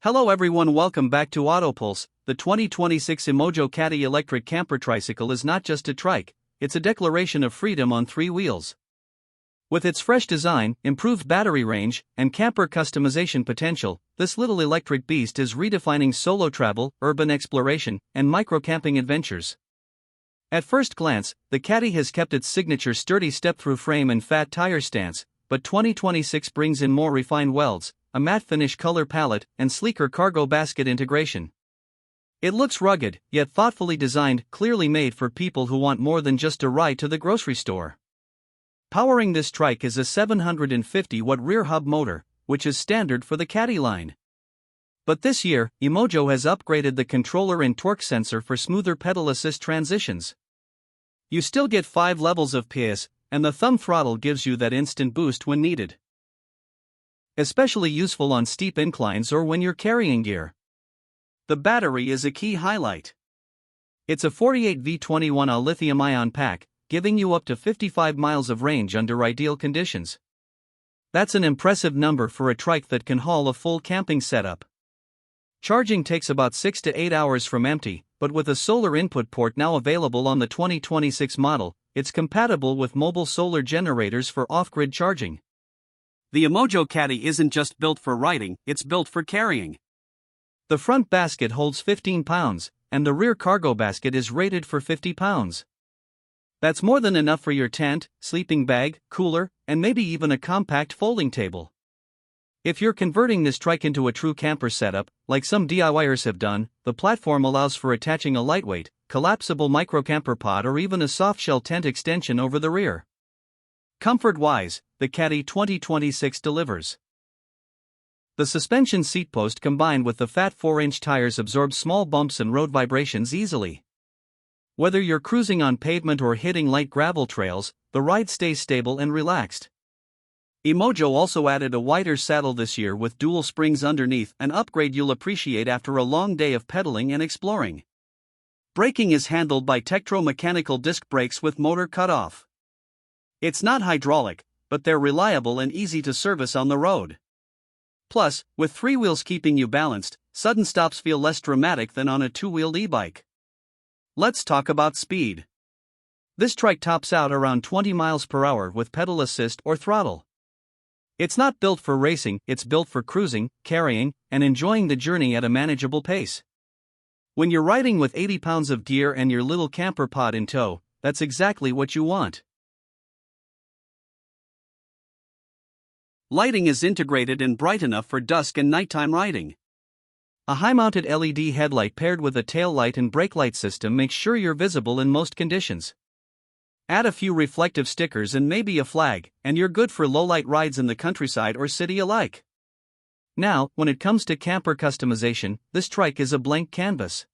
Hello everyone, welcome back to Autopulse. The 2026 Emojo Caddy electric camper tricycle is not just a trike, it's a declaration of freedom on three wheels. With its fresh design, improved battery range, and camper customization potential, this little electric beast is redefining solo travel, urban exploration, and micro-camping adventures. At first glance, the Caddy has kept its signature sturdy step-through frame and fat tire stance, but 2026 brings in more refined welds, a matte finish color palette, and sleeker cargo basket integration. It looks rugged, yet thoughtfully designed, clearly made for people who want more than just a ride to the grocery store. Powering this trike is a 750-watt rear hub motor, which is standard for the Caddy line. But this year, Emojo has upgraded the controller and torque sensor for smoother pedal assist transitions. You still get 5 levels of PS, and the thumb throttle gives you that instant boost when needed. Especially useful on steep inclines or when you're carrying gear. The battery is a key highlight. It's a 48V21A lithium-ion pack, giving you up to 55 miles of range under ideal conditions. That's an impressive number for a trike that can haul a full camping setup. Charging takes about 6 to 8 hours from empty, but with a solar input port now available on the 2026 model, it's compatible with mobile solar generators for off-grid charging. The Emojo Caddy isn't just built for riding, it's built for carrying. The front basket holds 15 pounds, and the rear cargo basket is rated for 50 pounds. That's more than enough for your tent, sleeping bag, cooler, and maybe even a compact folding table. If you're converting this trike into a true camper setup, like some DIYers have done, the platform allows for attaching a lightweight, collapsible micro-camper pod or even a soft-shell tent extension over the rear. Comfort-wise, the Caddy 2026 delivers. The suspension seat post combined with the fat 4-inch tires absorbs small bumps and road vibrations easily. Whether you're cruising on pavement or hitting light gravel trails, the ride stays stable and relaxed. Emojo also added a wider saddle this year with dual springs underneath, an upgrade you'll appreciate after a long day of pedaling and exploring. Braking is handled by Tektro mechanical disc brakes with motor cutoff. It's not hydraulic, but they're reliable and easy to service on the road. Plus, with 3 wheels keeping you balanced, sudden stops feel less dramatic than on a 2-wheeled e-bike. Let's talk about speed. This trike tops out around 20 miles per hour with pedal assist or throttle. It's not built for racing, it's built for cruising, carrying, and enjoying the journey at a manageable pace. When you're riding with 80 pounds of gear and your little camper pod in tow, that's exactly what you want. Lighting is integrated and bright enough for dusk and nighttime riding. A high-mounted LED headlight paired with a tail light and brake light system makes sure you're visible in most conditions. Add a few reflective stickers and maybe a flag, and you're good for low-light rides in the countryside or city alike. Now, when it comes to camper customization, this trike is a blank canvas.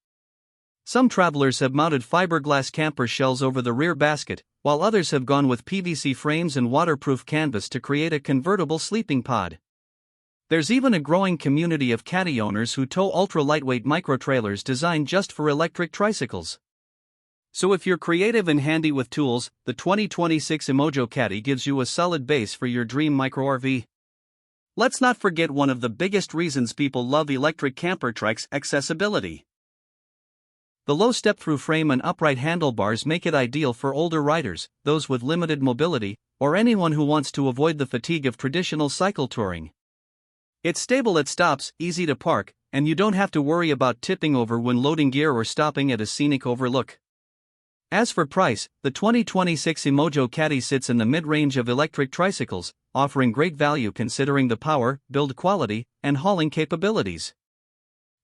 Some travelers have mounted fiberglass camper shells over the rear basket, while others have gone with PVC frames and waterproof canvas to create a convertible sleeping pod. There's even a growing community of Caddy owners who tow ultra-lightweight micro-trailers designed just for electric tricycles. So if you're creative and handy with tools, the 2026 Emojo Caddy gives you a solid base for your dream micro-RV. Let's not forget one of the biggest reasons people love electric camper trikes: accessibility. The low step-through frame and upright handlebars make it ideal for older riders, those with limited mobility, or anyone who wants to avoid the fatigue of traditional cycle touring. It's stable at stops, easy to park, and you don't have to worry about tipping over when loading gear or stopping at a scenic overlook. As for price, the 2026 Emojo Caddy sits in the mid-range of electric tricycles, offering great value considering the power, build quality, and hauling capabilities.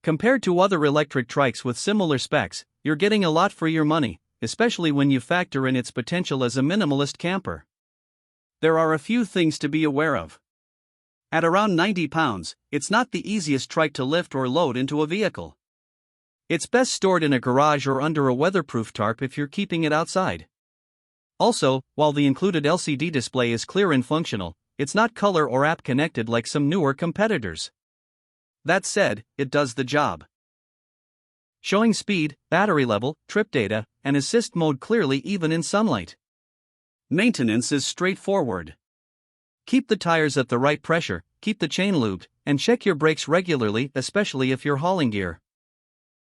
Compared to other electric trikes with similar specs, you're getting a lot for your money, especially when you factor in its potential as a minimalist camper. There are a few things to be aware of. At around 90 pounds, it's not the easiest trike to lift or load into a vehicle. It's best stored in a garage or under a weatherproof tarp if you're keeping it outside. Also, while the included LCD display is clear and functional, it's not color or app connected like some newer competitors. That said, it does the job. Showing speed, battery level, trip data, and assist mode clearly even in sunlight. Maintenance is straightforward. Keep the tires at the right pressure, keep the chain lubed, and check your brakes regularly, especially if you're hauling gear.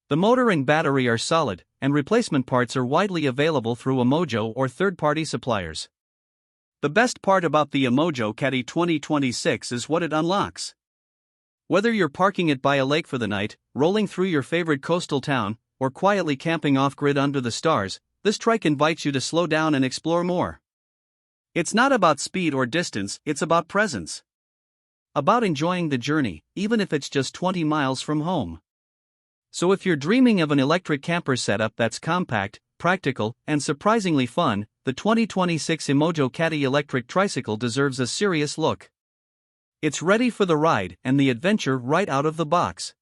The motor and battery are solid, and replacement parts are widely available through Emojo or third-party suppliers. The best part about the Emojo Caddy 2026 is what it unlocks. Whether you're parking it by a lake for the night, rolling through your favorite coastal town, or quietly camping off-grid under the stars, this trike invites you to slow down and explore more. It's not about speed or distance, it's about presence. About enjoying the journey, even if it's just 20 miles from home. So if you're dreaming of an electric camper setup that's compact, practical, and surprisingly fun, the 2026 Emojo Caddy electric tricycle deserves a serious look. It's ready for the ride and the adventure right out of the box.